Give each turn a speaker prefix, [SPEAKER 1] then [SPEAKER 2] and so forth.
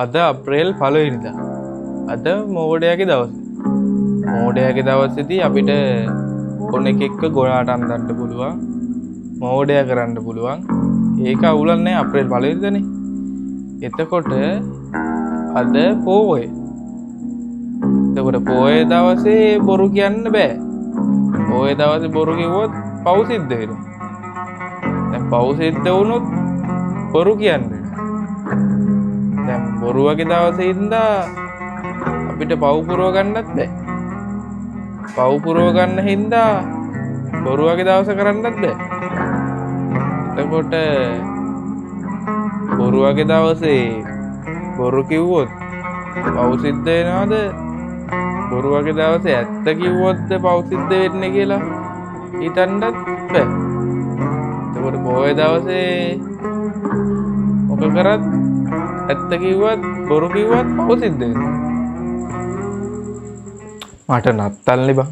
[SPEAKER 1] අද අප්‍රේල් 1 වෙනිදා. අද මෝඩයාගේ දවස. මෝඩයාගේ දවසේදී අපිට ඕන එකෙක්ව ගොඩාට අඳන්න පුළුවන්. මෝඩයා කරන්න පුළුවන්. ඒක අවුලක් නෑ අප්‍රේල් 1 වෙනිදානේ. එතකොට අද පෝය. එතකොට පෝය දවසේ බොරු කියන්න බෑ. පෝය දවසේ බොරු කිව්වොත් පව් සිද්ධ වෙනවා. දැන් පව් සිද්ධ වුණොත් බොරු කියන්නේ දැන් බොරු වගේ දවසේ ඉඳලා අපිට පව් පුරව ගන්නත් බෑ. පව් පුරව ගන්න හින්දා බොරු වගේ දවස කරන්නත් බෑ. එතකොට බොරු වගේ දවසේ බොරු කිව්වොත් පව් සිද්ධ වෙනවද? බොරු වගේ දවසේ ඇත්ත කිව්වොත් පව් සිද්ධ වෙන්නේ කියලා හිතන්නත් බෑ. එතකොට පොය දවසේ මොක කරත් ඇත්ත කිව්වත් බොරු කිව්වත් පව් සිද්ධ වෙනවා. මට නත්තල්නේ බං.